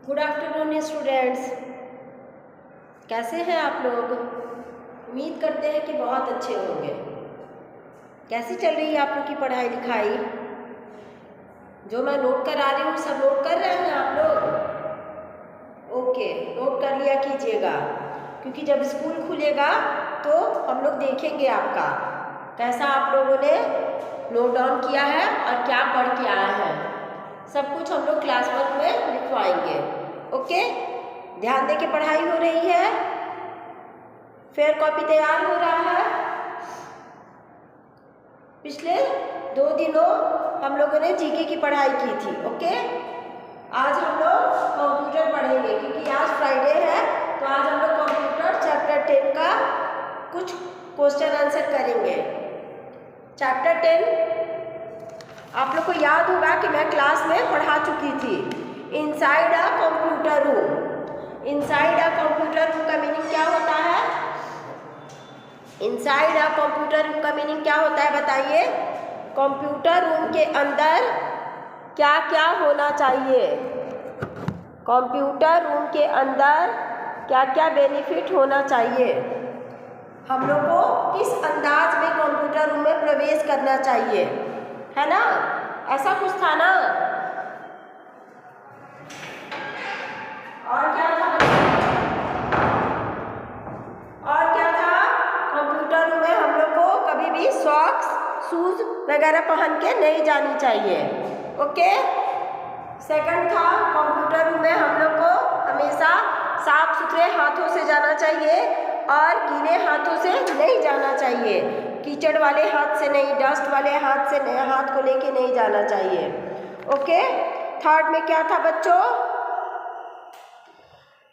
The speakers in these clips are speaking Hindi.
Good afternoon students. कैसे हैं आप लोग? उम्मीद करते हैं कि बहुत अच्छे होंगे। कैसी चल रही है आप लोग की पढ़ाई लिखाई? जो मैं नोट करा रही हूँ सब नोट कर रहे हैं आप लोग? ओके, नोट कर लिया कीजिएगा, क्योंकि जब स्कूल खुलेगा तो हम लोग देखेंगे आपका कैसा आप लोगों ने नोट डाउन किया है और क्या पढ़ के आए हैं। सब कुछ हम लोग क्लास वर्क में लिखवाएंगे। ओके, ध्यान दे के पढ़ाई हो रही है। फेयर कॉपी तैयार हो रहा है। पिछले 2 दिनों हम लोगों ने जीके की पढ़ाई की थी। ओके, आज हम लोग कंप्यूटर पढ़ेंगे, क्योंकि आज फ्राइडे है तो आज हम लोग कंप्यूटर चैप्टर 10 का कुछ क्वेश्चन आंसर करेंगे। चैप्टर 10 आप लोग को याद होगा कि मैं क्लास में पढ़ा चुकी थी। Inside a computer room. Inside a computer room का मीनिंग क्या होता है? इनसाइड अ कंप्यूटर रूम का मीनिंग क्या होता है बताइए? कंप्यूटर रूम के अंदर क्या क्या होना चाहिए? कंप्यूटर रूम के अंदर क्या क्या बेनिफिट होना चाहिए? हम लोग को किस अंदाज में कंप्यूटर रूम में प्रवेश करना चाहिए, है ना? ऐसा कुछ था ना? और क्या था? कंप्यूटर रूम में हम लोग को कभी भी सॉक्स, शूज वगैरह पहन के नहीं जानी चाहिए। ओके। सेकंड था, कंप्यूटर रूम में हम लोग को हमेशा साफ सुथरे हाथों से जाना चाहिए और गीले हाथों से नहीं जाना चाहिए। कीचड़ वाले हाथ से नहीं, डस्ट वाले हाथ से नहीं, हाथ को लेके नहीं जाना चाहिए। ओके। थर्ड में क्या था बच्चों?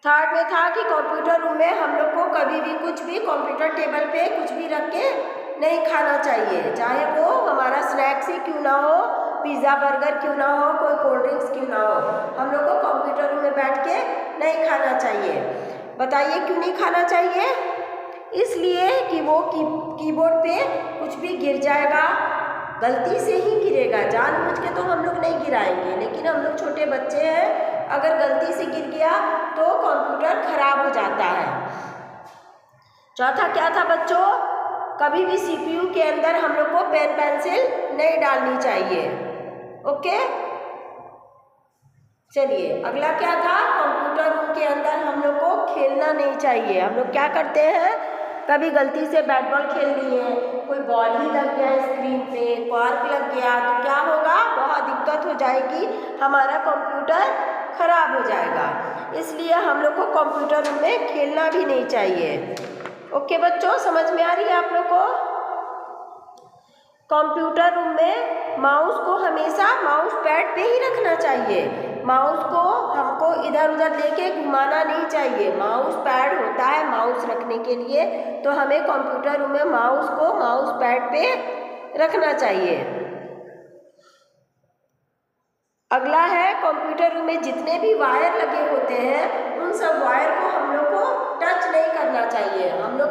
थर्ड में था कि कंप्यूटर रूम में हम लोग को कभी भी कुछ भी कंप्यूटर टेबल पे कुछ भी रख के नहीं खाना चाहिए, चाहे वो हमारा स्नैक्स ही क्यों ना हो, पिज़्ज़ा बर्गर क्यों ना हो, कोई कोल्ड ड्रिंक्स क्यों ना हो, हम लोग को कंप्यूटर रूम में बैठ के नहीं खाना चाहिए। बताइए क्यों नहीं खाना चाहिए? इसलिए कि वो कीबोर्ड पे कुछ भी गिर जाएगा, गलती से ही गिरेगा, जानबूझ के तो हम लोग नहीं गिराएंगे, लेकिन हम लोग छोटे बच्चे हैं, अगर गलती से गिर गया तो कंप्यूटर खराब हो जाता है। चौथा क्या था बच्चों? कभी भी सीपीयू के अंदर हम लोग को पेन पेंसिल नहीं डालनी चाहिए। ओके, चलिए अगला क्या था? कंप्यूटर रूम के अंदर हम लोग को खेलना नहीं चाहिए। हम लोग क्या करते हैं, कभी गलती से बैट बॉल खेल लिए, कोई बॉल ही लग गया स्क्रीन पे, कॉर्क लग गया, तो क्या होगा? बहुत दिक्कत हो जाएगी, हमारा कंप्यूटर खराब हो जाएगा। इसलिए हम लोग को कंप्यूटर रूम में खेलना भी नहीं चाहिए। ओके बच्चों, समझ में आ रही है आप लोग को? कंप्यूटर रूम में माउस को हमेशा माउस पैड पे ही रखना चाहिए। माउस को हमको इधर उधर लेके घुमाना नहीं चाहिए। माउस पैड होता है माउस रखने के लिए, तो हमें कंप्यूटर रूम में माउस को माउस पैड पे रखना चाहिए। अगला है, कंप्यूटर रूम में जितने भी वायर लगे होते हैं उन सब वायर को हम लोग को टच नहीं करना चाहिए। हम लोग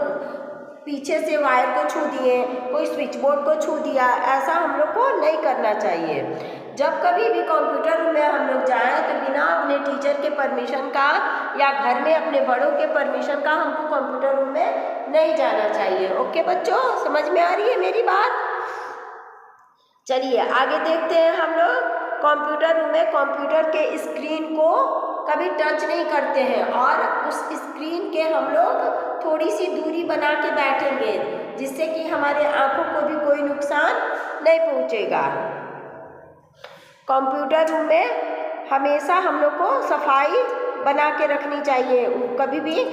पीछे से वायर को छू दिए, कोई स्विच बोर्ड को छू दिया, ऐसा हम लोग को नहीं करना चाहिए। जब कभी भी कंप्यूटर रूम में हम लोग जाएं तो बिना अपने टीचर के परमिशन का या घर में अपने बड़ों के परमिशन का हमको कंप्यूटर रूम में नहीं जाना चाहिए। ओके बच्चों, समझ में आ रही है मेरी बात? चलिए आगे देखते हैं। हम लोग कंप्यूटर रूम में कंप्यूटर के स्क्रीन को कभी टच नहीं करते हैं और उस स्क्रीन के हम लोग थोड़ी सी दूरी बना के बैठेंगे, जिससे कि हमारे आंखों को भी कोई नुकसान नहीं पहुंचेगा। कंप्यूटर रूम में हमेशा हम लोग को सफाई बना के रखनी चाहिए, कभी भी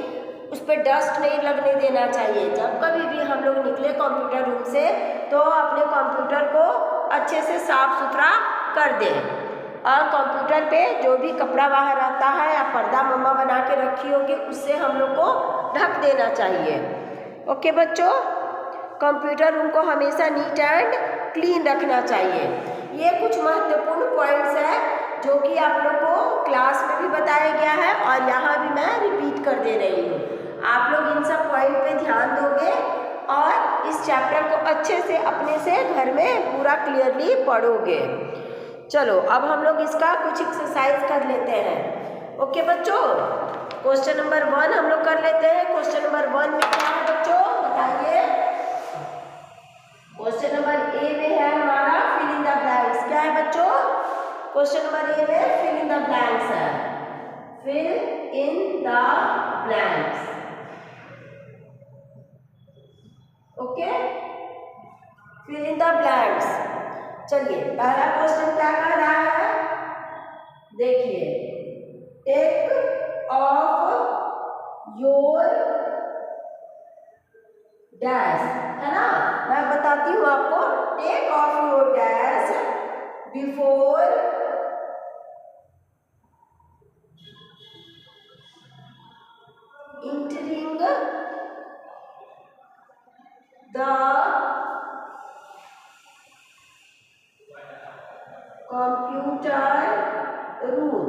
उस पर डस्ट नहीं लगने देना चाहिए। जब कभी भी हम लोग निकले कंप्यूटर रूम से तो अपने कंप्यूटर को अच्छे से साफ सुथरा कर दें, और कंप्यूटर पे जो भी कपड़ा बाहर आता है या पर्दा मम्मा बना के रखी होगी उससे हम लोग को ढक देना चाहिए। ओके बच्चों, कंप्यूटर रूम को हमेशा नीट एंड क्लीन रखना चाहिए। ये कुछ महत्वपूर्ण पॉइंट्स हैं जो कि आप लोग को क्लास में भी बताया गया है और यहाँ भी मैं रिपीट कर दे रही हूँ। आप लोग इन सब पॉइंट पे ध्यान दोगे और इस चैप्टर को अच्छे से अपने से घर में पूरा क्लियरली पढ़ोगे। चलो अब हम लोग इसका कुछ एक्सरसाइज कर लेते हैं। ओके बच्चों, क्वेश्चन नंबर 1 हम लोग कर लेते हैं। क्वेश्चन नंबर 1 में क्या है बच्चों, बताइए। क्वेश्चन नंबर ए में है हमारा फिल इन द ब्लैंक्स। क्या है बच्चों, क्वेश्चन नंबर ए में फिल इन द ब्लैंक्स है। Fill in the blanks, okay, fill in the blanks. चलिए पहला क्वेश्चन क्या कर रहा है, देखिए, टेक ऑफ योर डैश, है ना। मैं बताती हूँ आपको, take off your dash before entering the computer room.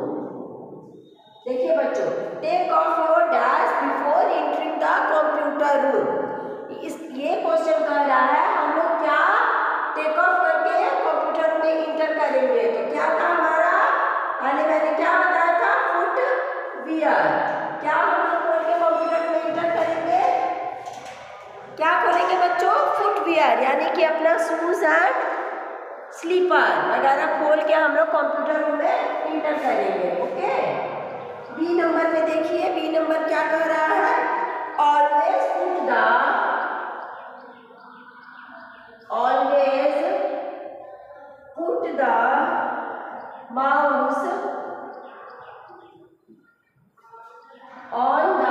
देखिए बच्चों, take off your dash before entering the computer room. ये क्वेश्चन कह रहा है हम लोग क्या टेक ऑफ करके कंप्यूटर में इंटर करेंगे। तो क्या था हमारा, पहले मैंने क्या बताया था, फुट वियर। क्या हम लोग खोल के कंप्यूटर में इंटर करेंगे, क्या खोलेंगे बच्चों, फुट वियर, यानी कि अपना शूज एंड स्लीपर वगैरह खोल के हम लोग कंप्यूटर रूम में इंटर करेंगे। ओके, बी नंबर में देखिए, बी नंबर क्या कह रहा है, always put the mouse on the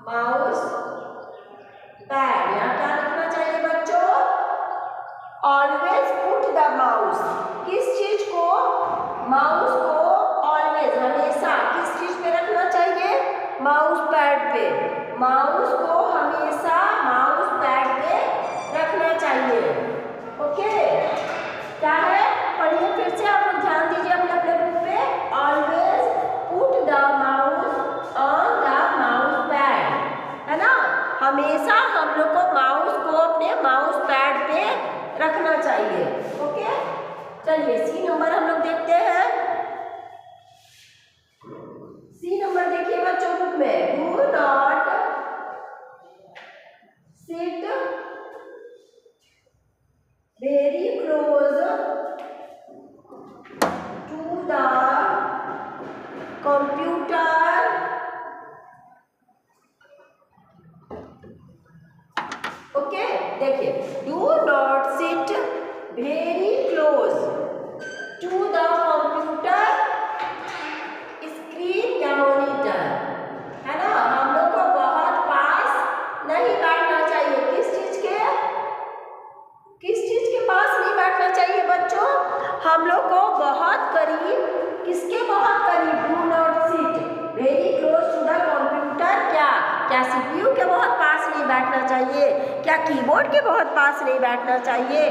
mouse pad. यहाँ क्या लिखना चाहिए बच्चों, ऑलवेज पुट द माउस, किस चीज को, माउस को ऑलवेज हमेशा किस चीज पे रखना चाहिए, माउस पैड पे। माउस को हमेशा माउस पैड पे रखना चाहिए। ओके, क्या है, पढ़िए फिर से, आप लोग ध्यान दीजिए अपने अपने बुक पे। Always put the mouse on the mouse pad, है ना। हमेशा हम लोग को माउस को अपने माउस पैड पे रखना चाहिए। ओके, चलिए सी नंबर हम लोग देखते हैं। सी नंबर देखिए बच्चों बुक में, do not sit very close to the computer okay. देखिए, do not sit very close to the computer screen या मॉनिटर, है ना। हम लोग को बहुत पास नहीं बैठना चाहिए, किस चीज के पास नहीं बैठना चाहिए बच्चों, हम लोग को बहुत करीब, किसके बहुत करीब, do not sit very close to the computer. क्या सीपीयू के बहुत पास नहीं बैठना चाहिए, क्या कीबोर्ड के बहुत पास नहीं बैठना चाहिए,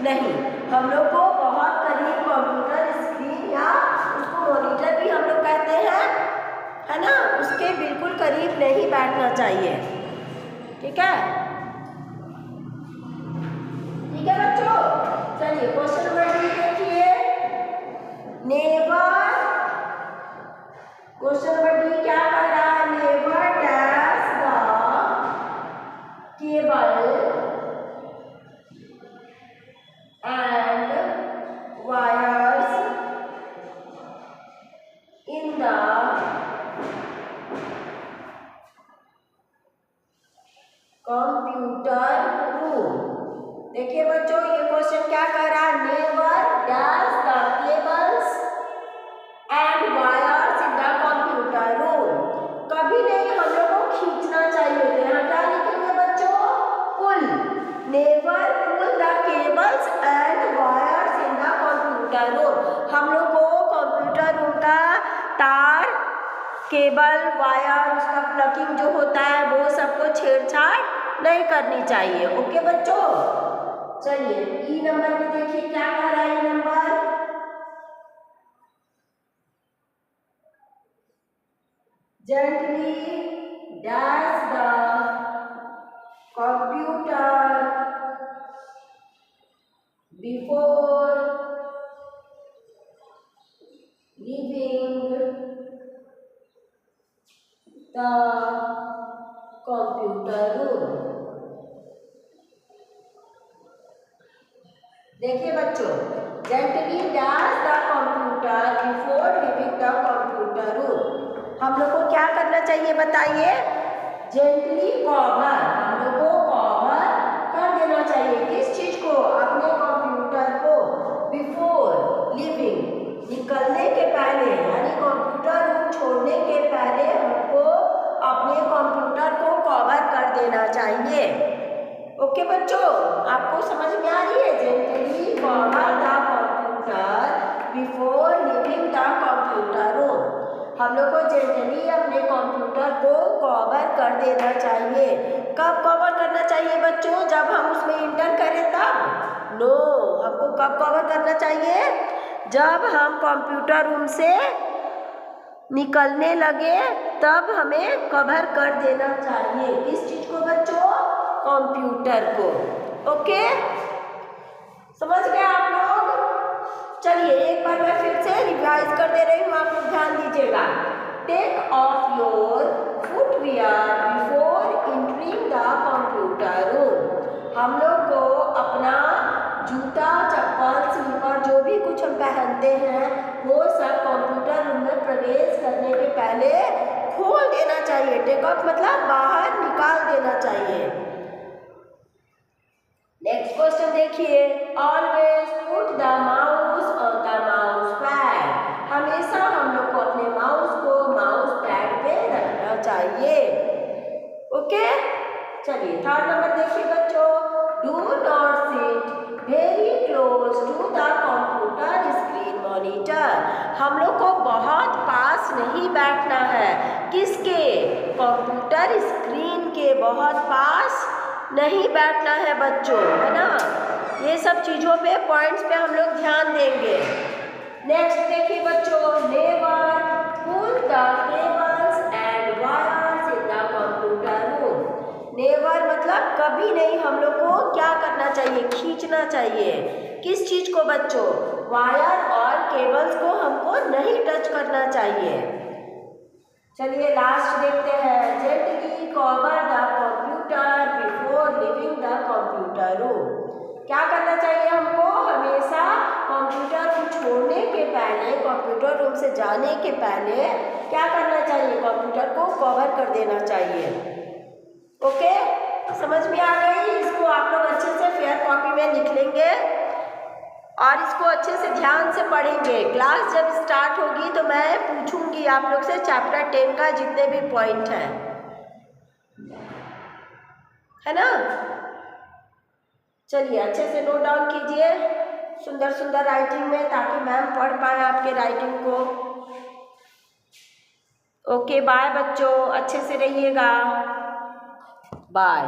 नहीं। हम लोग को बहुत करीब कंप्यूटर स्क्रीन या उसको मॉनिटर भी हम लोग कहते हैं, है ना, उसके बिल्कुल करीब नहीं बैठना चाहिए। ठीक है, ठीक है बच्चों। चलिए क्वेश्चन नंबर 3 देखिए, नेवर, क्वेश्चन नंबर डी क्या कर रहा है, never dash the cable and wires in the computer room. देखिए बच्चों, ये क्वेश्चन क्या कर रहा है, never dash the cables and wires in the computer room. कभी नहीं हम लोग को खींचना चाहिए। तो यहाँ क्या लिखेंगे बच्चों, pull, never pull the cables and wires in the computer room. हम लोग को कंप्यूटर रूम का तार, केबल, वायर, उसका प्लगिंग जो होता है वो सबको छेड़छाड़ नहीं करनी चाहिए। ओके बच्चों, चलिए ई नंबर में देखिए क्या कह रहा है, ई number, gently dash the computer before leaving the computer room. देखिए बच्चों, gently dash the computer before leaving the computer room. हम लोग को क्या करना चाहिए बताइए? जेंटली कवर, हम लोग को कवर कर देना चाहिए। किस चीज को? अपने कंप्यूटर को। बिफोर लीविंग, निकलने के पहले, यानी कंप्यूटर रूम छोड़ने के पहले हमको अपने कंप्यूटर को कवर कर देना चाहिए। ओके बच्चों, आपको समझ में आ रही है? Gently cover the computer before leaving the computer room. हम लोग को जेंटली अपने कंप्यूटर को कवर कर देना चाहिए। कब कवर करना चाहिए बच्चों? जब हम उसमें इंटर करें तब? नो, हमको कब कवर करना चाहिए? जब हम कंप्यूटर रूम से निकलने लगे तब हमें कवर कर देना चाहिए। किस चीज को बच्चों? कंप्यूटर को। ओके, समझ गए आप लोग? चलिए एक बार मैं फिर से रिवाइज कर दे रही हूँ, आप लोग ध्यान दीजिएगा। Take off your footwear before entering the computer room. हम लोग को अपना जूता, चप्पल, स्लीपर, जो भी कुछ हम पहनते हैं वो सब कंप्यूटर रूम में प्रवेश करने के पहले खोल देना चाहिए। टेक ऑफ मतलब बाहर निकाल देना चाहिए। नेक्स्ट क्वेश्चन देखिए, always put the mouse on the mouse pad. हमेशा हम लोग को अपने माउस को माउस पैड पे रखना चाहिए। ओके, चलिए थर्ड नंबर देखिए बच्चों, do not sit very close to the computer screen monitor. हम लोग को बहुत पास नहीं बैठना है। किसके? कंप्यूटर स्क्रीन के बहुत पास नहीं बैठना है बच्चों, है ना? ये सब चीज़ों पे, पॉइंट्स पे हम लोग ध्यान देंगे। नेक्स्ट देखिए बच्चों, never pull the cables and wires in the computer room. Never मतलब कभी नहीं हम लोग को क्या करना चाहिए? खींचना चाहिए। किस चीज़ को बच्चों? वायर और केबल्स को हमको नहीं टच करना चाहिए। चलिए लास्ट देखते हैं, gently cover the computer before leaving the computer room. क्या करना चाहिए हमको? हमेशा कंप्यूटर रूम छोड़ने के पहले, कंप्यूटर रूम से जाने के पहले क्या करना चाहिए? कंप्यूटर को कवर कर देना चाहिए। ओके, समझ में आ गई? इसको आप लोग अच्छे से फेयर कॉपी में लिख लेंगे और इसको अच्छे से ध्यान से पढ़ेंगे। क्लास जब स्टार्ट होगी तो मैं पूछूंगी आप लोग से चैप्टर 10 का जितने भी पॉइंट हैं, है ना? चलिए अच्छे से नोट डाउन कीजिए सुंदर सुंदर राइटिंग में, ताकि मैम पढ़ पाए आपके राइटिंग को। ओके बाय बच्चों, अच्छे से रहिएगा। बाय।